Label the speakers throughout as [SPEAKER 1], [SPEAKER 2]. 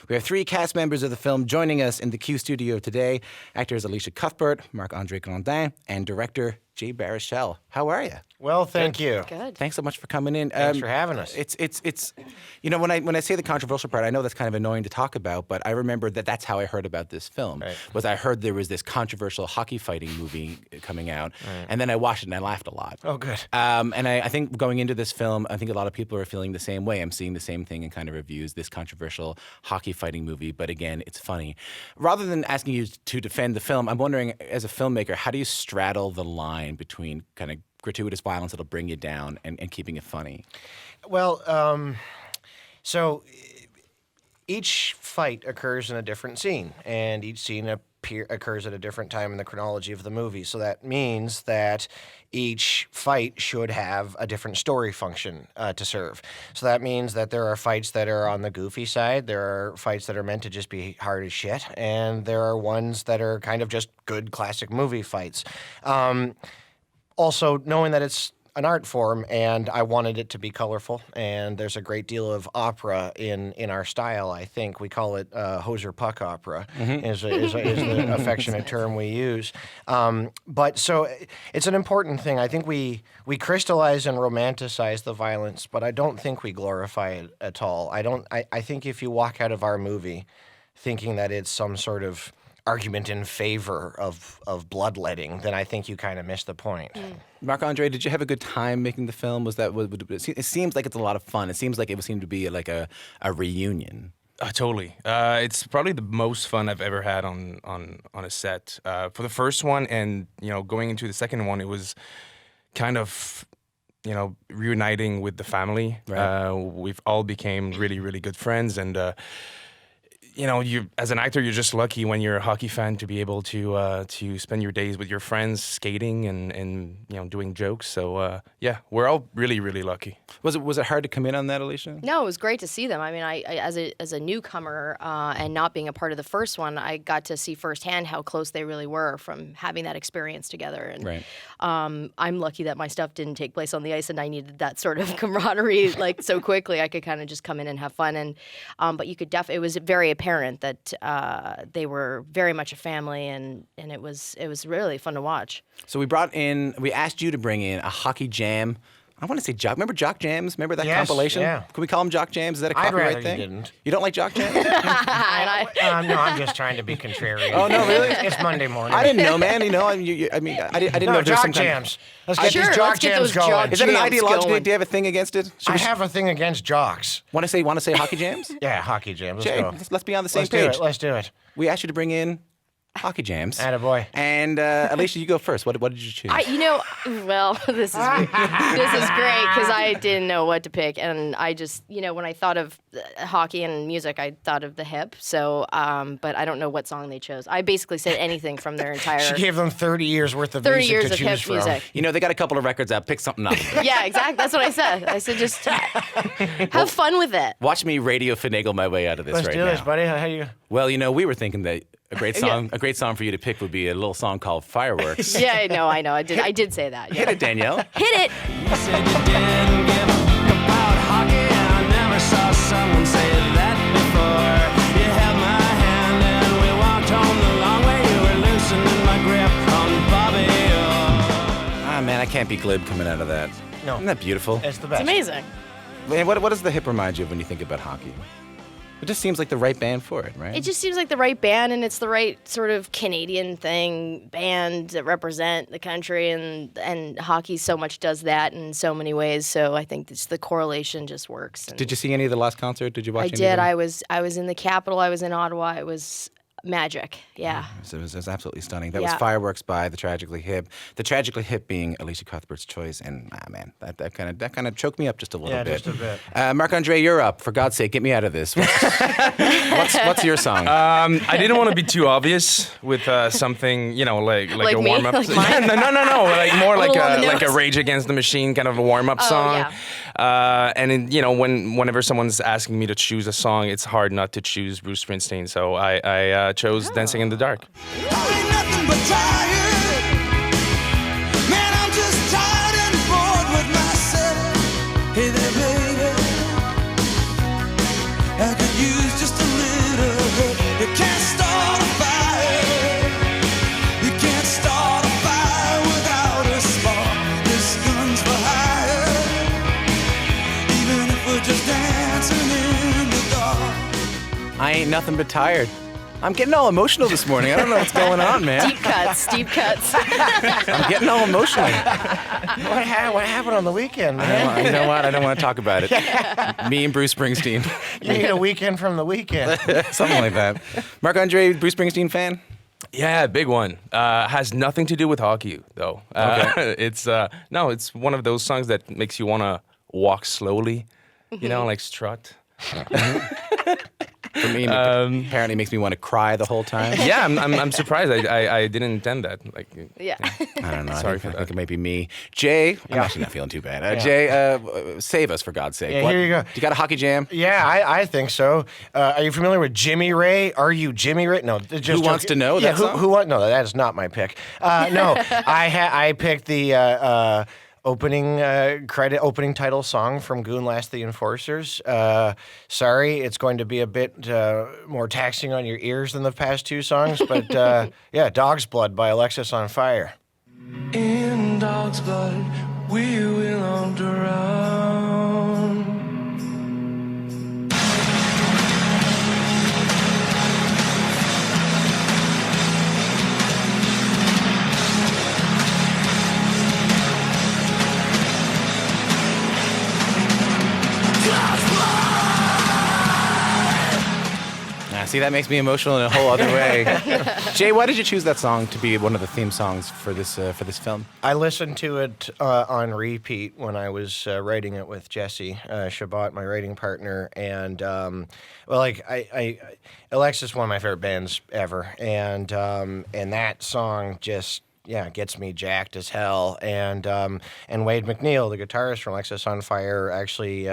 [SPEAKER 1] We have three cast members of the film joining us in the Q studio today. Actors Elisha Cuthbert, Marc-Andre Grondin, and director Jay Baruchel. How are you?
[SPEAKER 2] Well, thank you.
[SPEAKER 3] Good.
[SPEAKER 1] Thanks so much for coming in.
[SPEAKER 2] Thanks for having us.
[SPEAKER 1] It's you know, when I say the controversial part, I know that's kind of annoying to talk about, but I remember that's how I heard about this film.
[SPEAKER 2] Right.
[SPEAKER 1] Was I heard there was this controversial hockey fighting movie coming out, and then I watched it and I laughed a lot.
[SPEAKER 2] Oh, good.
[SPEAKER 1] And I think going into this film, I think a lot of people are feeling the same way. I'm seeing the same thing in kind of reviews, this controversial hockey fighting movie, but again, it's funny. Rather than asking you to defend the film, I'm wondering, as a filmmaker, how do you straddle the line between kind of gratuitous violence that'll bring you down and keeping it funny?
[SPEAKER 2] Well, so each fight occurs in a different scene, and each scene occurs at a different time in the chronology of the movie. So that means that each fight should have a different story function to serve. So that means that there are fights that are on the goofy side, there are fights that are meant to just be hard as shit, and there are ones that are kind of just good classic movie fights. Also, knowing that it's an art form, and I wanted it to be colorful, and there's a great deal of opera in our style, I think. We call it hoser puck opera, is the affectionate term we use. But so it's an important thing. I think we crystallize and romanticize the violence, but I don't think we glorify it at all. I think if you walk out of our movie thinking that it's some sort of argument in favor of bloodletting, then I think you kind of miss the point.
[SPEAKER 1] Marc-Andre, did you have a good time making the film? It seems like it's a lot of fun. It seems like it would seem to be like a reunion.
[SPEAKER 4] Totally. It's probably the most fun I've ever had on a set. For the first one, and going into the second one, it was kind of reuniting with the family.
[SPEAKER 1] Right.
[SPEAKER 4] We've all became really, really good friends, and you as an actor, you're just lucky when you're a hockey fan to be able to spend your days with your friends skating and doing jokes. So yeah, we're all really, really lucky.
[SPEAKER 1] Was it hard to come in on that, Elisha?
[SPEAKER 3] No, it was great to see them. I mean, I as a newcomer and not being a part of the first one, I got to see firsthand how close they really were from having that experience together. And
[SPEAKER 1] Right.
[SPEAKER 3] I'm lucky that my stuff didn't take place on the ice, and I needed that sort of camaraderie like so quickly. I could kind of just come in and have fun. And but you could it was very apparent that they were very much a family, and it was really fun to watch.
[SPEAKER 1] So we asked you to bring in a hockey jam. I want to say Jock. Remember Jock Jams? Remember that
[SPEAKER 2] Yes,
[SPEAKER 1] compilation?
[SPEAKER 2] yeah.
[SPEAKER 1] Can we call them Jock Jams? Is that a
[SPEAKER 2] I'd
[SPEAKER 1] copyright
[SPEAKER 2] rather
[SPEAKER 1] thing?
[SPEAKER 2] you didn't.
[SPEAKER 1] You don't like Jock Jams?
[SPEAKER 3] And
[SPEAKER 2] No, I'm just trying to be contrarian.
[SPEAKER 1] Oh, no, really?
[SPEAKER 2] It's Monday morning.
[SPEAKER 1] I didn't know, man. I didn't know if there's
[SPEAKER 2] Jock
[SPEAKER 1] some kind of-
[SPEAKER 2] jams. Let's get
[SPEAKER 3] Sure,
[SPEAKER 2] these Jock
[SPEAKER 3] let's get
[SPEAKER 2] jams
[SPEAKER 3] those
[SPEAKER 2] going.
[SPEAKER 3] Jock
[SPEAKER 1] Is that an
[SPEAKER 3] Jams
[SPEAKER 1] ideological?
[SPEAKER 3] going.
[SPEAKER 1] Do you have a thing against it?
[SPEAKER 2] I have a thing against jocks.
[SPEAKER 1] Want to say hockey jams?
[SPEAKER 2] Yeah, hockey jams. Let's
[SPEAKER 1] Jay,
[SPEAKER 2] go.
[SPEAKER 1] let's be on the same
[SPEAKER 2] Let's
[SPEAKER 1] page.
[SPEAKER 2] do it. Let's do it.
[SPEAKER 1] We asked you to bring in hockey jams.
[SPEAKER 2] Attaboy.
[SPEAKER 1] And Elisha, you go first. What did you choose?
[SPEAKER 3] Well, this is great because I didn't know what to pick, and I just, when I thought of hockey and music, I thought of the Hip. So, but I don't know what song they chose. I basically said anything from their entire
[SPEAKER 2] She gave them 30 years worth of
[SPEAKER 3] 30
[SPEAKER 2] music
[SPEAKER 3] years
[SPEAKER 2] to
[SPEAKER 3] of
[SPEAKER 2] choose
[SPEAKER 3] hip
[SPEAKER 2] from.
[SPEAKER 3] music.
[SPEAKER 1] They got a couple of records out. Pick something up.
[SPEAKER 3] Yeah, exactly. That's what I said. I said just have fun with it.
[SPEAKER 1] Watch me radio finagle my way out of this
[SPEAKER 2] Let's
[SPEAKER 1] right
[SPEAKER 2] do
[SPEAKER 1] now.
[SPEAKER 2] this, buddy. How you?
[SPEAKER 1] Well, we were thinking that a great song for you to pick would be a little song called Fireworks.
[SPEAKER 3] Yeah, I know. I did say that.
[SPEAKER 1] Hit it, Danielle.
[SPEAKER 3] Hit it.
[SPEAKER 5] You said you didn't give a fuck about hockey. I never saw someone say that before. You held my hand and we walked home the long way. You were loosening my grip on Bobby Orr.
[SPEAKER 1] Ah, man, I can't be glib coming out of that.
[SPEAKER 2] No.
[SPEAKER 1] Isn't that beautiful?
[SPEAKER 2] It's the best.
[SPEAKER 3] It's amazing.
[SPEAKER 1] Man, what does the Hip remind you of when you think about hockey? It just seems like the right band for it, right?
[SPEAKER 3] It just seems like the right band, and it's the right sort of Canadian band that represent the country, and hockey so much does that in so many ways. So I think the correlation just works. And
[SPEAKER 1] Did you see any of the last concert? Did you watch
[SPEAKER 3] I
[SPEAKER 1] any
[SPEAKER 3] did.
[SPEAKER 1] of them?
[SPEAKER 3] I was in the Capitol. I was in Ottawa. It was magic. Yeah.
[SPEAKER 1] It was absolutely stunning. That was
[SPEAKER 3] Yeah.
[SPEAKER 1] Fireworks by the Tragically Hip. The Tragically Hip being Elisha Cuthbert's choice, and man, that kind of choked me up just a little bit.
[SPEAKER 2] Yeah, just a bit.
[SPEAKER 1] Marc-Andre, you're up. For God's sake, get me out of this. What's your song?
[SPEAKER 4] I didn't want to be too obvious with something, like
[SPEAKER 3] Like
[SPEAKER 4] a
[SPEAKER 3] me?
[SPEAKER 4] warm up.
[SPEAKER 3] Like mine?
[SPEAKER 4] No, like more like
[SPEAKER 3] little on the
[SPEAKER 4] a
[SPEAKER 3] nose.
[SPEAKER 4] Rage Against the Machine kind of a warm up song.
[SPEAKER 3] yeah.
[SPEAKER 4] And whenever someone's asking me to choose a song, it's hard not to choose Bruce Springsteen. So I chose Dancing in the Dark.
[SPEAKER 5] I ain't nothing but tired. Man, I'm just tired and bored with myself. Hey there, baby. I could use just a little
[SPEAKER 1] I ain't nothing but tired. I'm getting all emotional this morning. I don't know what's going on, man.
[SPEAKER 3] Deep cuts.
[SPEAKER 1] I'm getting all emotional.
[SPEAKER 2] What happened on the weekend, man?
[SPEAKER 1] You know what? I don't want to talk about it. Me and Bruce Springsteen.
[SPEAKER 2] You need a weekend from the weekend.
[SPEAKER 1] Something like that. Marc-Andre, Bruce Springsteen fan?
[SPEAKER 4] Yeah, big one. Has nothing to do with hockey though. It's it's one of those songs that makes you want to walk slowly, like strut.
[SPEAKER 1] For me, apparently makes me want to cry the whole time.
[SPEAKER 4] Yeah, I'm surprised. I didn't intend that.
[SPEAKER 3] Yeah.
[SPEAKER 1] I don't know.
[SPEAKER 4] Sorry
[SPEAKER 1] I
[SPEAKER 4] for
[SPEAKER 1] think
[SPEAKER 4] that.
[SPEAKER 1] it might be me. Jay, I'm actually not feeling too bad. Jay, save us for God's sake.
[SPEAKER 2] Yeah, here you go.
[SPEAKER 1] You got a hockey jam?
[SPEAKER 2] Yeah, I think so. Are you familiar with Jimmy Ray? Are you Jimmy Ray? No.
[SPEAKER 1] Who Wants to Know?
[SPEAKER 2] Yeah,
[SPEAKER 1] That song?
[SPEAKER 2] who want? No, that is not my pick. No, I picked the opening title song from Goon, Last the Enforcers. Sorry, it's going to be a bit more taxing on your ears than the past two songs, but yeah, Dog's Blood by Alexis on Fire.
[SPEAKER 5] In dog's blood, we will all drown.
[SPEAKER 1] See, that makes me emotional in a whole other way. Jay, why did you choose that song to be one of the theme songs for this film?
[SPEAKER 2] I listened to it on repeat when I was writing it with Jesse Shabbat, my writing partner, and Alexis, one of my favorite bands ever, and that song just gets me jacked as hell. And Wade McNeil, the guitarist from Alexis on Fire, actually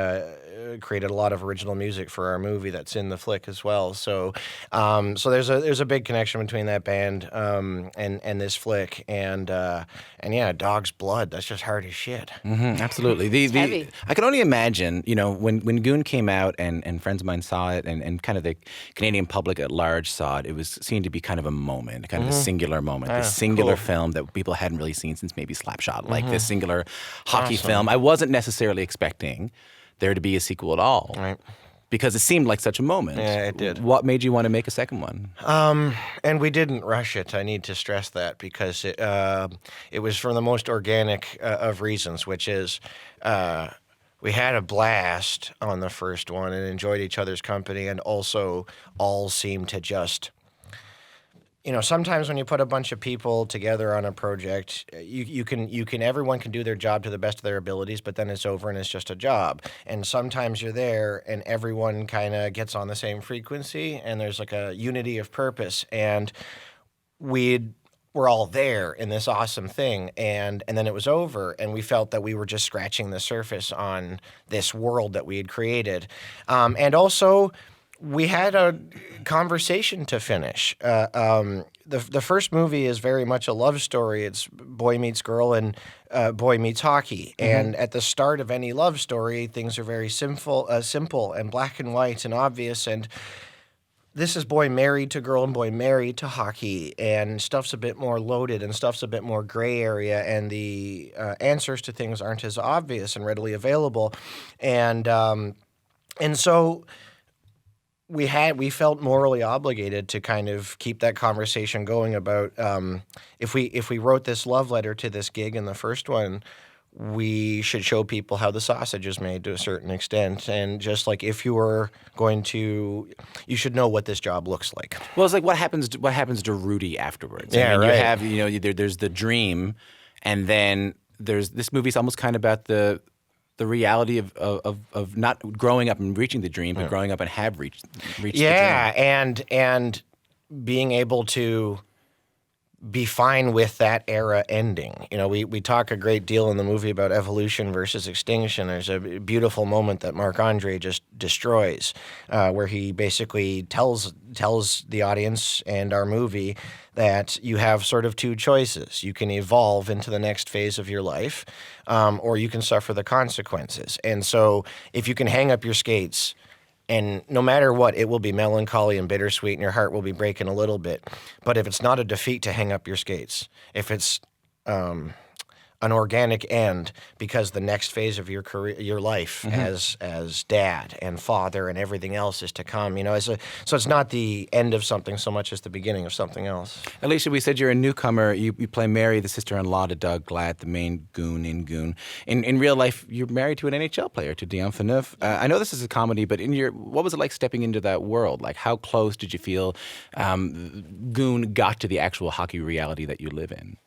[SPEAKER 2] created a lot of original music for our movie that's in the flick as well. So there's a big connection between that band and this flick, and Dog's Blood. That's just hard as shit.
[SPEAKER 1] Mm-hmm, absolutely.
[SPEAKER 3] Heavy.
[SPEAKER 1] I can only imagine, when Goon came out and friends of mine saw it, and kind of the Canadian public at large saw it, it was seen to be kind of a moment, kind of a singular moment, this singular film that people hadn't really seen since maybe Slapshot, like this singular hockey film. I wasn't necessarily expecting there to be a sequel at all.
[SPEAKER 2] Right.
[SPEAKER 1] Because it seemed like such a moment.
[SPEAKER 2] Yeah, it did.
[SPEAKER 1] What made you want to make a second one?
[SPEAKER 2] And we didn't rush it. I need to stress that, because it was from the most organic of reasons, which is we had a blast on the first one and enjoyed each other's company, and also all seemed to just... sometimes when you put a bunch of people together on a project, everyone can do their job to the best of their abilities, but then it's over and it's just a job. And sometimes you're there and everyone kind of gets on the same frequency and there's like a unity of purpose. And we're all there in this awesome thing, and then it was over, and we felt that we were just scratching the surface on this world that we had created. And also, we had a conversation to finish. The first movie is very much a love story. It's boy meets girl and boy meets hockey. Mm-hmm. And at the start of any love story, things are very simple and black and white and obvious. And this is boy married to girl and boy married to hockey, and stuff's a bit more loaded and stuff's a bit more gray area, and the answers to things aren't as obvious and readily available. And so... We felt morally obligated to kind of keep that conversation going about if we wrote this love letter to this gig in the first one, we should show people how the sausage is made to a certain extent, and just like if you were going to, you should know what this job looks like.
[SPEAKER 1] Well, it's like what happens to Rudy afterwards.
[SPEAKER 2] Yeah,
[SPEAKER 1] right. You have there's the dream, and then there's this movie's almost kind of about the reality of not growing up and reaching the dream, but growing up and have reached the dream.
[SPEAKER 2] and being able to be fine with that era ending. We talk a great deal in the movie about evolution versus extinction. There's a beautiful moment that Marc-Andre just destroys, where he basically tells the audience and our movie that you have sort of two choices. You can evolve into the next phase of your life, or you can suffer the consequences. And so if you can hang up your skates, and no matter what, it will be melancholy and bittersweet, and your heart will be breaking a little bit. But if it's not a defeat to hang up your skates, if it's an organic end because the next phase of your career, your life as dad and father and everything else is to come. So it's not the end of something so much as the beginning of something else.
[SPEAKER 1] Elisha, we said you're a newcomer. You play Mary, the sister-in-law to Doug Glatt, the main goon in Goon. In real life, you're married to an NHL player, to Dion Phaneuf. I know this is a comedy, but what was it like stepping into that world? Like, how close did you feel Goon got to the actual hockey reality that you live in?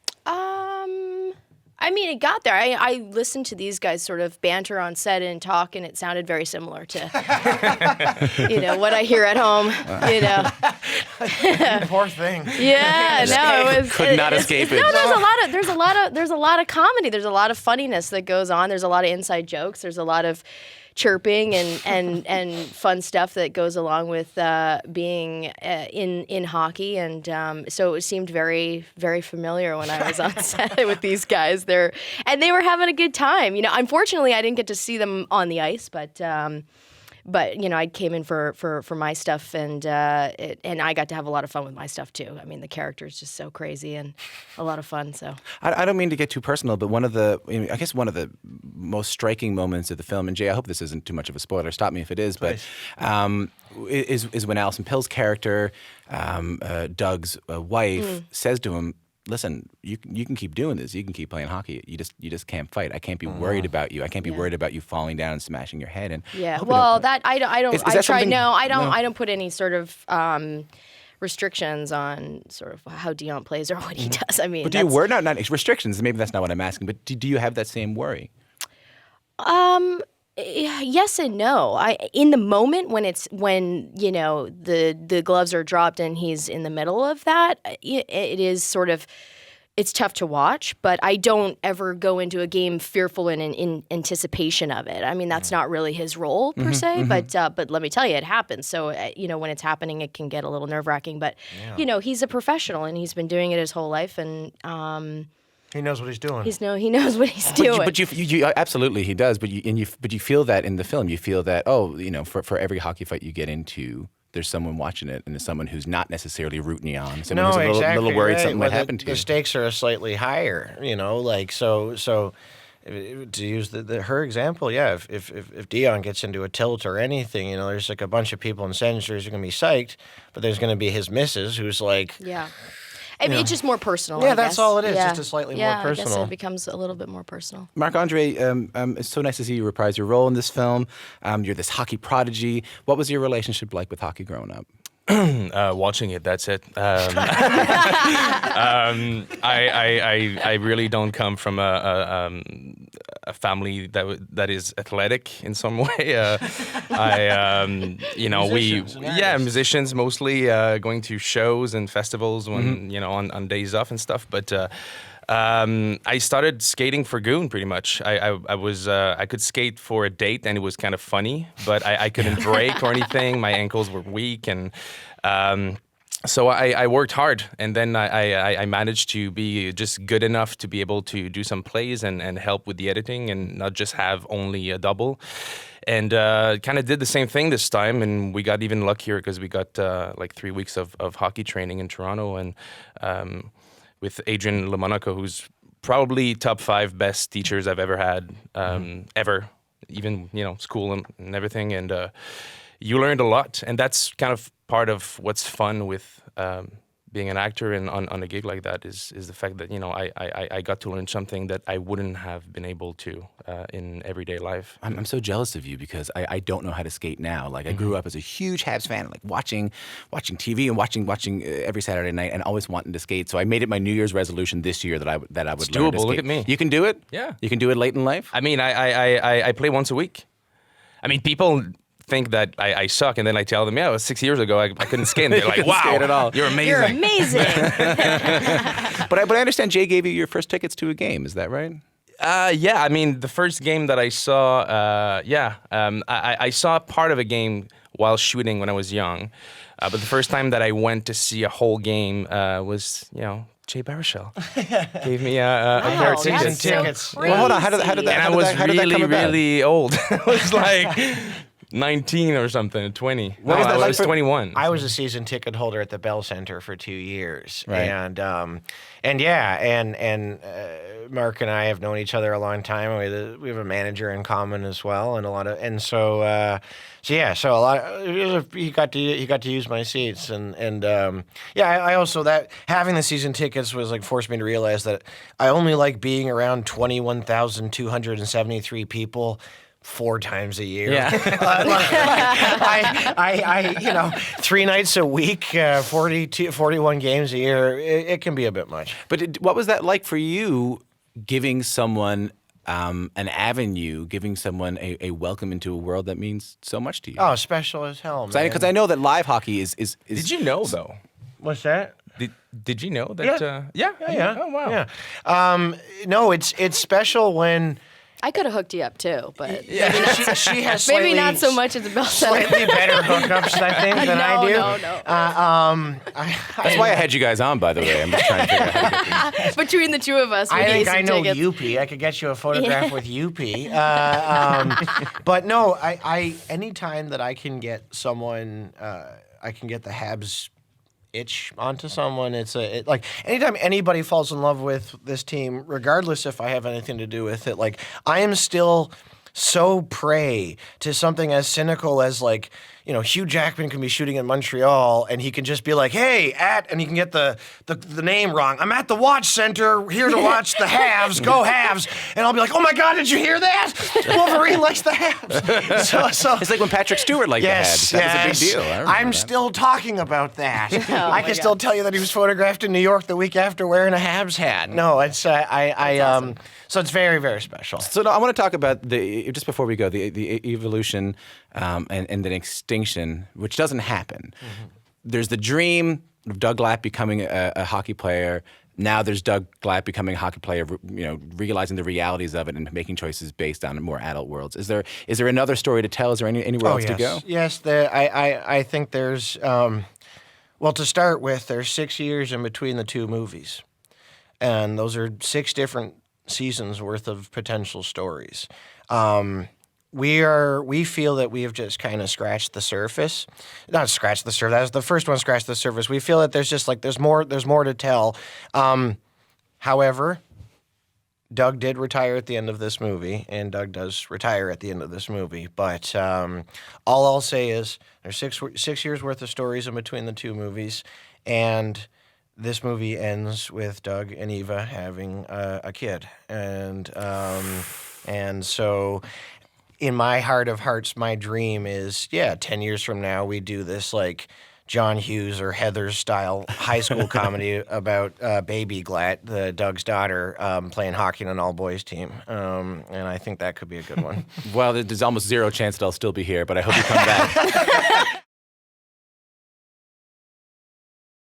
[SPEAKER 3] I mean, it got there. I listened to these guys sort of banter on set and talk, and it sounded very similar to, what I hear at home.
[SPEAKER 2] Poor thing.
[SPEAKER 3] Yeah, no, it was
[SPEAKER 1] could not escape it.
[SPEAKER 3] No, there's a lot of comedy. There's a lot of funniness that goes on. There's a lot of inside jokes. There's a lot of chirping and fun stuff that goes along with being in hockey, and so it seemed very, very familiar when I was on set with these guys. They were having a good time. Unfortunately, I didn't get to see them on the ice, but I came in for my stuff, and I got to have a lot of fun with my stuff too. I mean, the character is just so crazy and a lot of fun. So
[SPEAKER 1] I don't mean to get too personal, but one of the most striking moments of the film, and Jay, I hope this isn't too much of a spoiler. Stop me if it is, but is when Alison Pill's character, Doug's wife, says to him, "Listen, you can keep doing this. You can keep playing hockey. You just can't fight. I can't be worried about you. I can't be worried about you falling down and smashing your head." And
[SPEAKER 3] yeah, well, I don't.
[SPEAKER 1] Is
[SPEAKER 3] I
[SPEAKER 1] that
[SPEAKER 3] try.
[SPEAKER 1] something-
[SPEAKER 3] No, I don't.
[SPEAKER 1] no.
[SPEAKER 3] I don't put any sort of restrictions on sort of how Dion plays or what he does. I mean,
[SPEAKER 1] But do you worry? Not restrictions. Maybe that's not what I'm asking. But do you have that same worry?
[SPEAKER 3] Yes and no. In the moment when the gloves are dropped and he's in the middle of that, it is sort of. It's tough to watch, but I don't ever go into a game fearful and in anticipation of it. I mean, that's not really his role per se, but let me tell you, it happens. So, when it's happening, it can get a little nerve-wracking. But, he's a professional, and he's been doing it his whole life, and
[SPEAKER 2] He knows what he's doing.
[SPEAKER 3] he knows what he's doing.
[SPEAKER 1] But you absolutely he does. But you feel that in the film. You feel that for every hockey fight you get into, there's someone watching it, and there's someone who's not necessarily rooting you on. Someone who's a little worried
[SPEAKER 2] right.
[SPEAKER 1] something
[SPEAKER 2] Well,
[SPEAKER 1] might happen to you.
[SPEAKER 2] The stakes are slightly higher, so to use her example, yeah, if Dion gets into a tilt or anything, there's like a bunch of people in Sanders who are going to be psyched, but there's going to be his missus who's like...
[SPEAKER 3] Yeah. I mean, it's just more personal.
[SPEAKER 2] Yeah,
[SPEAKER 3] I
[SPEAKER 2] that's
[SPEAKER 3] guess.
[SPEAKER 2] all it is,
[SPEAKER 3] Yeah.
[SPEAKER 2] just a slightly more
[SPEAKER 3] I
[SPEAKER 2] personal.
[SPEAKER 3] guess it becomes a little bit more personal.
[SPEAKER 1] Marc-Andre, it's so nice to see you reprise your role in this film. You're this hockey prodigy. What was your relationship like with hockey growing up?
[SPEAKER 4] Watching it, that's it. I really don't come from a family that is athletic in some way. Musicians mostly, going to shows and festivals when on days off and stuff. But I started skating for Goon pretty much. I could skate for a date and it was kind of funny, but I couldn't break or anything. My ankles were weak and. So I worked hard, and then I managed to be just good enough to be able to do some plays and help with the editing and not just have only a double. And kind of did the same thing this time, and we got even luckier because we got like 3 weeks of hockey training in Toronto, and with Adrian Lamonaco, who's probably top 5 best teachers I've ever had, ever, even school and everything, and you learned a lot, and that's kind of part of what's fun with being an actor and on a gig like that is the fact that I got to learn something that I wouldn't have been able to in everyday life.
[SPEAKER 1] I'm so jealous of you because I don't know how to skate now. Like I grew up as a huge Habs fan, like watching TV and watching every Saturday night, and always wanting to skate. So I made it my New Year's resolution this year that I would learn to
[SPEAKER 4] doable.
[SPEAKER 1] skate.
[SPEAKER 4] Look at me.
[SPEAKER 1] You can do it.
[SPEAKER 4] Yeah.
[SPEAKER 1] You can do it late in life.
[SPEAKER 4] I mean, I play once a week. I mean, people think that I suck, and then I tell them, yeah, it was 6 years ago, I couldn't skate. And they're like, wow,
[SPEAKER 1] skate at all.
[SPEAKER 4] You're amazing.
[SPEAKER 3] You're amazing.
[SPEAKER 1] But I understand Jay gave you your first tickets to a game. Is that right?
[SPEAKER 4] Yeah, I mean, the first game that I saw, I saw part of a game while shooting when I was young. But the first time that I went to see a whole game was, Jay Baruchel gave me a pair of tickets.
[SPEAKER 3] That's so
[SPEAKER 2] Tickets.
[SPEAKER 3] crazy.
[SPEAKER 1] Well, hold on. How did that
[SPEAKER 4] And I
[SPEAKER 1] come
[SPEAKER 4] was
[SPEAKER 1] about?
[SPEAKER 4] really old. I was like 19 or something, 20.
[SPEAKER 1] What
[SPEAKER 4] No,
[SPEAKER 1] was that
[SPEAKER 4] I
[SPEAKER 1] like
[SPEAKER 4] was
[SPEAKER 1] for-
[SPEAKER 4] 21.
[SPEAKER 2] I was a season ticket holder at the Bell Center for 2 years,
[SPEAKER 1] Right.
[SPEAKER 2] and yeah, and Marc and I have known each other a long time. We have a manager in common as well, and a lot of, and so so a lot. He got to use my seats, and I also that having the season tickets was like forced me to realize that I only like being around 21,273 people 4 times a year.
[SPEAKER 1] Yeah.
[SPEAKER 2] I 3 nights a week, 41 games a year. It can be a bit much.
[SPEAKER 1] But what was that like for you, giving someone an avenue, giving someone a welcome into a world that means so much to you?
[SPEAKER 2] Oh, special as hell, man.
[SPEAKER 1] Because I know that live hockey is.
[SPEAKER 4] Did you know, though?
[SPEAKER 2] What's that?
[SPEAKER 4] Did you know that?
[SPEAKER 2] Yeah.
[SPEAKER 4] Yeah. Oh, wow.
[SPEAKER 2] Yeah. No, it's special when.
[SPEAKER 3] I could have hooked you up too, but
[SPEAKER 2] She has
[SPEAKER 3] maybe
[SPEAKER 2] slightly,
[SPEAKER 3] not so much at the Bell Center.
[SPEAKER 2] slightly better hookups, I think, than I do.
[SPEAKER 3] No.
[SPEAKER 1] That's why I had you guys on, by the way. I'm just trying to figure out how to get these.
[SPEAKER 3] Between the two of us, we
[SPEAKER 2] I think
[SPEAKER 3] some
[SPEAKER 2] I know
[SPEAKER 3] tickets.
[SPEAKER 2] Youppi. I could get you a photograph with Youppi. But no, I anytime that I can get someone, I can get the Habs itch onto someone. Like anytime anybody falls in love with this team, regardless if I have anything to do with it, like I am still so prey to something as cynical as like, Hugh Jackman can be shooting in Montreal and he can just be like, hey, and he can get the name wrong. I'm at the Watch Center here to watch the Habs, go Habs. And I'll be like, oh my God, did you hear that? Wolverine likes the Habs. So
[SPEAKER 1] It's like when Patrick Stewart liked the Habs. That was a big deal. I remember
[SPEAKER 2] I'm
[SPEAKER 1] that.
[SPEAKER 2] still talking about that. I
[SPEAKER 3] my
[SPEAKER 2] can still tell you that he was photographed in New York the week after wearing a Habs hat. No, it's so it's very, very special.
[SPEAKER 1] So no, I want to talk about just before we go, the evolution and then extinction, which doesn't happen.
[SPEAKER 2] Mm-hmm.
[SPEAKER 1] There's the dream of Doug Glatt becoming a hockey player. Now there's Doug Glatt becoming a hockey player, realizing the realities of it and making choices based on more adult worlds. Is there another story to tell? Is there anywhere else to go?
[SPEAKER 2] Yes, I think there's, well, to start with, there's 6 years in between the 2 movies. And those are 6 different seasons worth of potential stories. We feel that we have just kind of scratched the surface. Not scratched the surface. That was the first one, scratched the surface. We feel that there's more to tell. However, Doug did retire at the end of this movie, and Doug does retire at the end of this movie. But all I'll say is there's 6 years worth of stories in between the 2 movies, and this movie ends with Doug and Eva having a kid, and so in my heart of hearts, my dream is 10 years from now we do this like John Hughes or Heather's style high school comedy about baby Glatt, Doug's daughter, playing hockey on an all boys team, and I think that could be a good one.
[SPEAKER 1] Well, there's almost zero chance that I'll still be here, but I hope you come back.